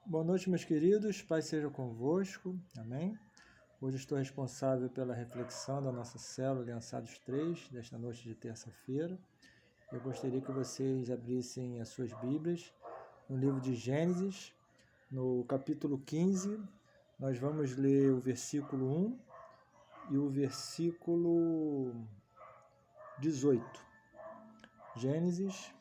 Boa noite, meus queridos. Paz seja convosco. Amém. Hoje estou responsável pela reflexão da nossa célula Aliançados 3, desta noite de terça-feira. Eu gostaria que vocês abrissem as suas Bíblias no livro de Gênesis, no capítulo 15. Nós vamos ler o versículo 1 e o versículo 18. Gênesis,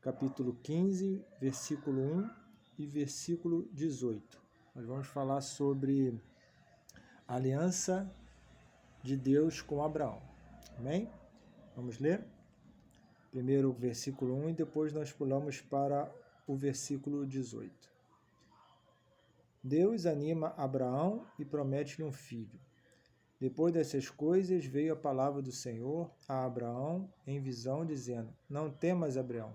capítulo 15, versículo 1 e versículo 18. Nós vamos falar sobre a aliança de Deus com Abraão. Amém? Vamos ler? Primeiro o versículo 1 e depois nós pulamos para o versículo 18. Deus anima Abraão e promete-lhe um filho. Depois dessas coisas veio a palavra do Senhor a Abraão em visão, dizendo: Não temas, Abraão,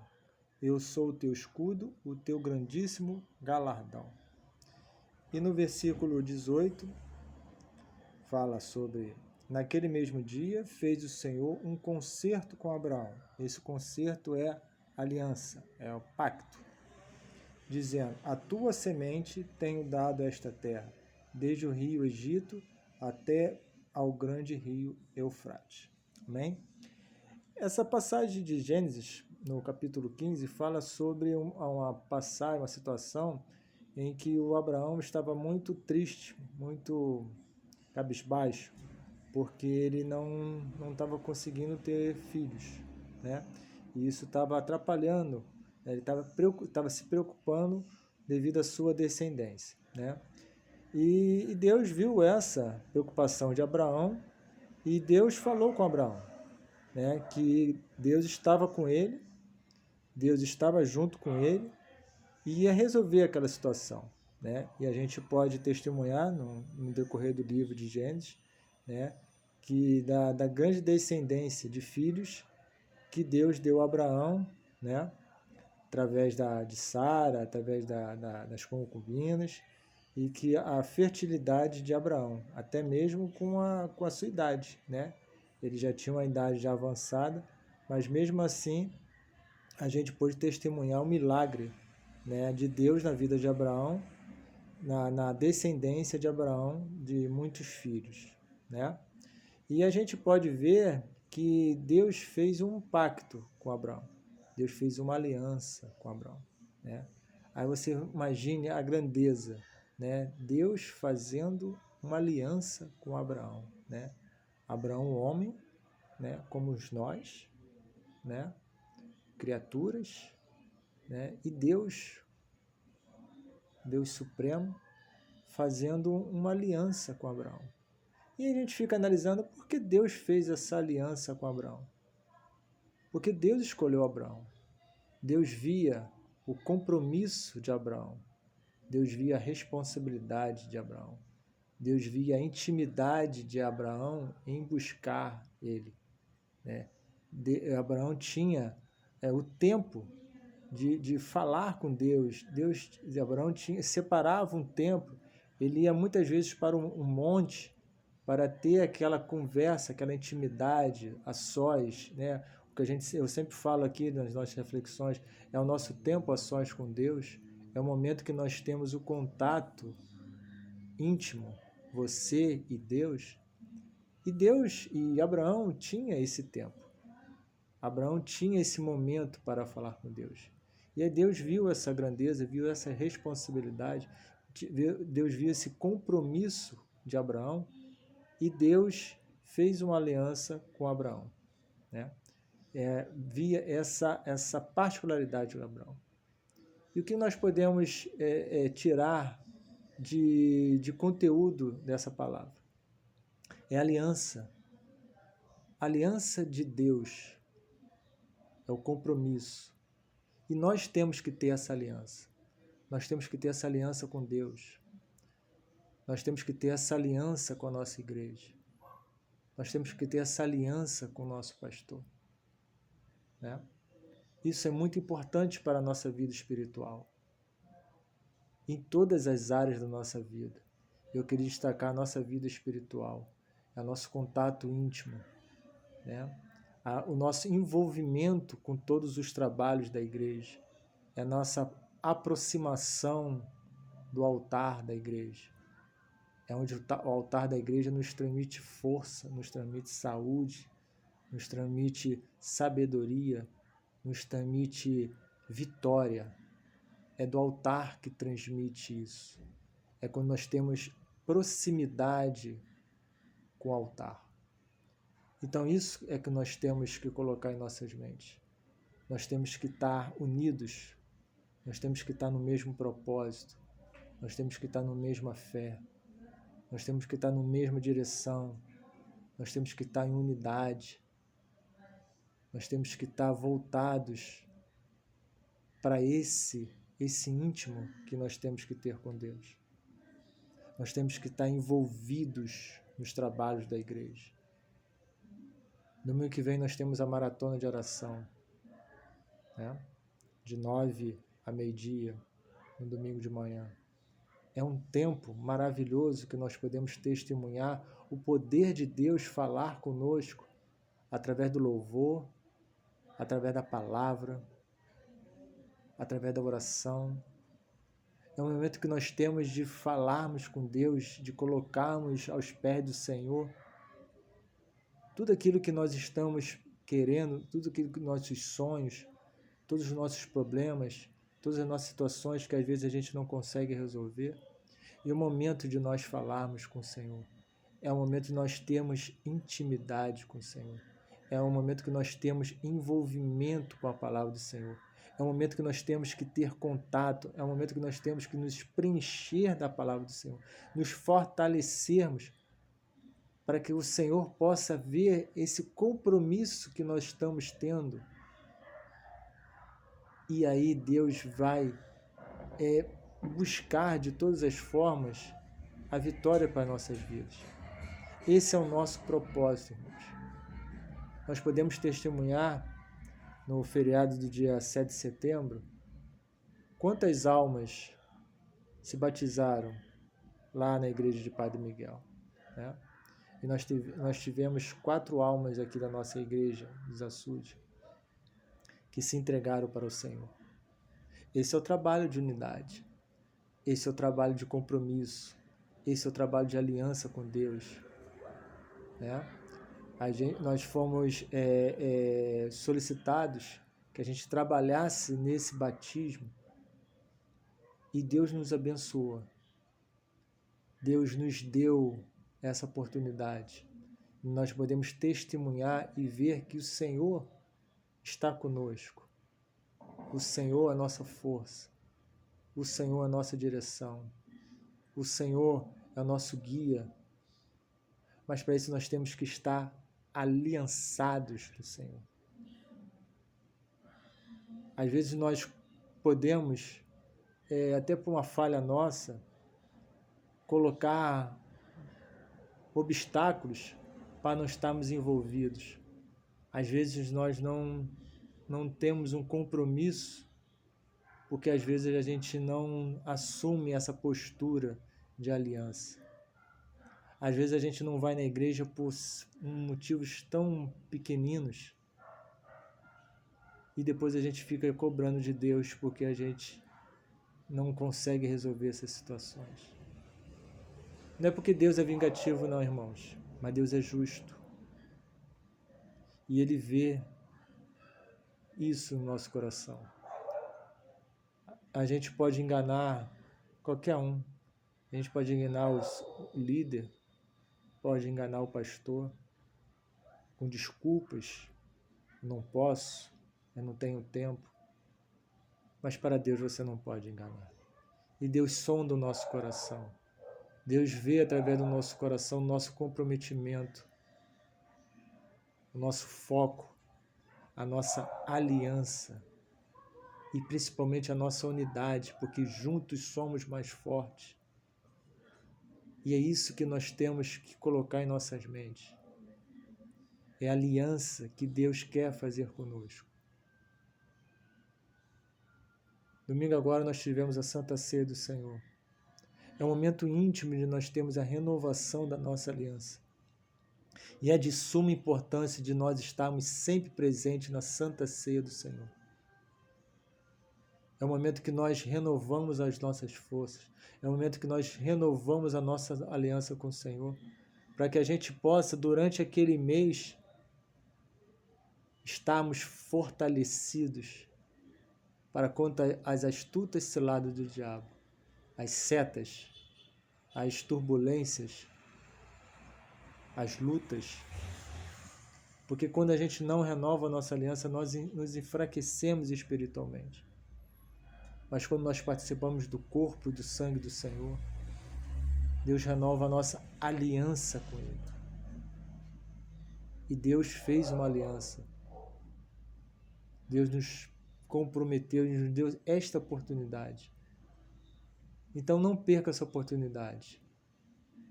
eu sou o teu escudo, o teu grandíssimo galardão. E no versículo 18, fala sobre: Naquele mesmo dia fez o Senhor um concerto com Abraão. Esse concerto é aliança, é o pacto, dizendo: A tua semente tenho dado esta terra, desde o rio Egito até ao grande rio Eufrates. Amém? Essa passagem de Gênesis, no capítulo 15, fala sobre uma passagem, uma situação em que o Abraão estava muito triste, muito cabisbaixo, porque ele não estava conseguindo ter filhos, né? E isso estava atrapalhando, né? Ele estava se preocupando devido à sua descendência, né? E Deus viu essa preocupação de Abraão e Deus falou com Abraão, né? Que Deus estava com ele, Deus estava junto com ele e ia resolver aquela situação, né? E a gente pode testemunhar no decorrer do livro de Gênesis, né? Que da grande descendência de filhos que Deus deu a Abraão, né? Através de Sara, através das concubinas, e que a fertilidade de Abraão, até mesmo com a sua idade, né? Ele já tinha uma idade já avançada, mas mesmo assim a gente pôde testemunhar o milagre, né, de Deus na vida de Abraão, na descendência de Abraão, de muitos filhos, né? E a gente pode ver que Deus fez um pacto com Abraão. Deus fez uma aliança com Abraão, né? Aí você imagine a grandeza, né? Deus fazendo uma aliança com Abraão, né? Abraão, homem, né? Como nós, né? Criaturas, né? E Deus Supremo, fazendo uma aliança com Abraão. E a gente fica analisando por que Deus fez essa aliança com Abraão. Porque Deus escolheu Abraão. Deus via o compromisso de Abraão. Deus via a responsabilidade de Abraão. Deus via a intimidade de Abraão em buscar ele, né? Abraão tinha o tempo de falar com Deus. Abraão separava um tempo. Ele ia muitas vezes para um monte para ter aquela conversa, aquela intimidade a sós, né? O que eu sempre falo aqui nas nossas reflexões é o nosso tempo a sós com Deus. É o momento que nós temos o contato íntimo, você e Deus. E Deus e Abraão tinha esse tempo. Abraão tinha esse momento para falar com Deus. E aí Deus viu essa grandeza, viu essa responsabilidade, Deus viu esse compromisso de Abraão e Deus fez uma aliança com Abraão, né? Via essa particularidade de Abraão. E o que nós podemos tirar de conteúdo dessa palavra? É a aliança. A aliança de Deus é o compromisso. E nós temos que ter essa aliança. Nós temos que ter essa aliança com Deus. Nós temos que ter essa aliança com a nossa igreja. Nós temos que ter essa aliança com o nosso pastor, né? Isso é muito importante para a nossa vida espiritual. Em todas as áreas da nossa vida. Eu queria destacar a nossa vida espiritual, o nosso contato íntimo, né? O nosso envolvimento com todos os trabalhos da igreja, a nossa aproximação do altar da igreja. É onde o altar da igreja nos transmite força, nos transmite saúde, nos transmite sabedoria, nos transmite vitória. É do altar que transmite isso. É quando nós temos proximidade com o altar. Então isso é que nós temos que colocar em nossas mentes. Nós temos que estar unidos, nós temos que estar no mesmo propósito, nós temos que estar na mesma fé, nós temos que estar na mesma direção, nós temos que estar em unidade, nós temos que estar voltados para esse íntimo que nós temos que ter com Deus. Nós temos que estar envolvidos nos trabalhos da igreja. Domingo que vem nós temos a maratona de oração, né? De 9 a meio-dia, no domingo de manhã. É um tempo maravilhoso que nós podemos testemunhar o poder de Deus falar conosco através do louvor, através da palavra, através da oração. É um momento que nós temos de falarmos com Deus, de colocarmos aos pés do Senhor tudo aquilo que nós estamos querendo, tudo aquilo que nossos sonhos, todos os nossos problemas, todas as nossas situações que às vezes a gente não consegue resolver. E o momento de nós falarmos com o Senhor é o momento de nós termos intimidade com o Senhor. É o momento que nós temos envolvimento com a palavra do Senhor. É o momento que nós temos que ter contato. É o momento que nós temos que nos preencher da palavra do Senhor. Nos fortalecermos para que o Senhor possa ver esse compromisso que nós estamos tendo. E aí Deus vai buscar de todas as formas a vitória para nossas vidas. Esse é o nosso propósito, irmãos. Nós podemos testemunhar no feriado do dia 7 de setembro quantas almas se batizaram lá na igreja de Padre Miguel, né? E nós tivemos 4 almas aqui da nossa igreja, dos açudes, que se entregaram para o Senhor. Esse é o trabalho de unidade. Esse é o trabalho de compromisso. Esse é o trabalho de aliança com Deus, né? Nós fomos solicitados que a gente trabalhasse nesse batismo e Deus nos abençoa. Deus nos deu essa oportunidade. Nós podemos testemunhar e ver que o Senhor está conosco. O Senhor é a nossa força. O Senhor é a nossa direção. O Senhor é o nosso guia. Mas para isso nós temos que estar aliançados do Senhor. Às vezes nós podemos, até por uma falha nossa, colocar obstáculos para não estarmos envolvidos. Às vezes nós não temos um compromisso, porque às vezes a gente não assume essa postura de aliança. Às vezes a gente não vai na igreja por motivos tão pequeninos e depois a gente fica cobrando de Deus porque a gente não consegue resolver essas situações. Não é porque Deus é vingativo não, irmãos, mas Deus é justo. E Ele vê isso no nosso coração. A gente pode enganar qualquer um. A gente pode enganar o líder, pode enganar o pastor com desculpas. Não posso, eu não tenho tempo. Mas para Deus você não pode enganar. E Deus sonda o nosso coração. Deus vê através do nosso coração o nosso comprometimento, o nosso foco, a nossa aliança e principalmente a nossa unidade, porque juntos somos mais fortes. E é isso que nós temos que colocar em nossas mentes. É a aliança que Deus quer fazer conosco. Domingo agora nós tivemos a Santa Ceia do Senhor. É um momento íntimo de nós termos a renovação da nossa aliança. E é de suma importância de nós estarmos sempre presentes na Santa Ceia do Senhor. É o momento que nós renovamos as nossas forças. É o momento que nós renovamos a nossa aliança com o Senhor, para que a gente possa, durante aquele mês, estarmos fortalecidos para contra as astutas ciladas do diabo, as setas, as turbulências, as lutas. Porque quando a gente não renova a nossa aliança, nós nos enfraquecemos espiritualmente. Mas quando nós participamos do corpo e do sangue do Senhor, Deus renova a nossa aliança com Ele. E Deus fez uma aliança. Deus nos comprometeu e nos deu esta oportunidade. Então não perca essa oportunidade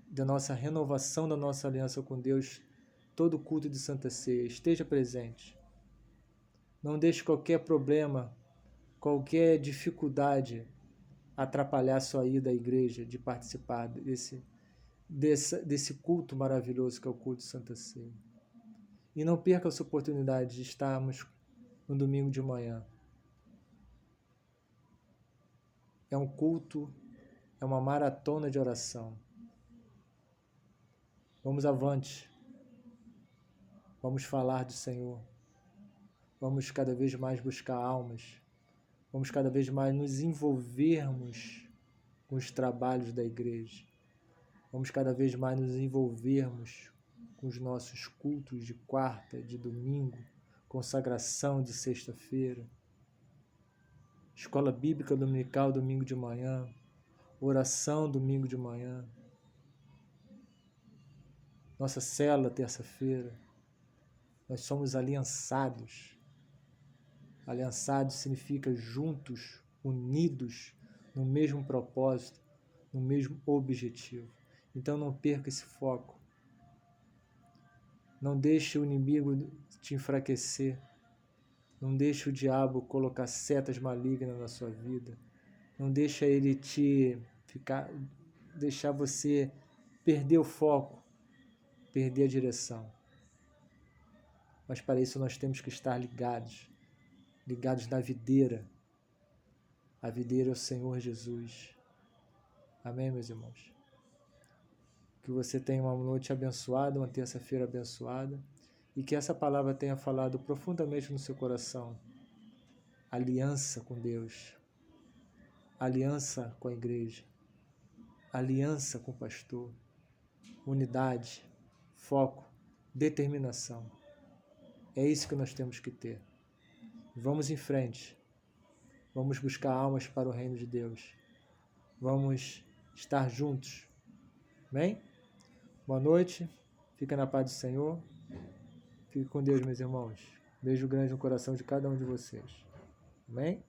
da nossa renovação da nossa aliança com Deus. Todo culto de Santa Ceia, esteja presente. Não deixe qualquer problema, qualquer dificuldade atrapalhar a sua ida à igreja, de participar desse culto maravilhoso que é o culto de Santa Ceia. E não perca essa oportunidade de estarmos no domingo de manhã. É um culto, é uma maratona de oração. Vamos avante. Vamos falar do Senhor. Vamos cada vez mais buscar almas. Vamos cada vez mais nos envolvermos com os trabalhos da igreja. Vamos cada vez mais nos envolvermos com os nossos cultos de quarta, de domingo, consagração de sexta-feira, escola bíblica dominical domingo de manhã, oração domingo de manhã, nossa célula terça-feira. Nós somos aliançados. Aliançados significa juntos, unidos no mesmo propósito, no mesmo objetivo. Então não perca esse foco. Não deixe o inimigo te enfraquecer. Não deixe o diabo colocar setas malignas na sua vida. Não deixe ele deixar você perder o foco, perder a direção. Mas para isso nós temos que estar ligados na videira. A videira é o Senhor Jesus. Amém, meus irmãos? Que você tenha uma noite abençoada, uma terça-feira abençoada, e que essa palavra tenha falado profundamente no seu coração. Aliança com Deus, aliança com a igreja, aliança com o pastor, unidade, foco, determinação. É isso que nós temos que ter. Vamos em frente. Vamos buscar almas para o reino de Deus. Vamos estar juntos. Amém? Boa noite. Fica na paz do Senhor. Fique com Deus, meus irmãos. Beijo grande no coração de cada um de vocês. Amém?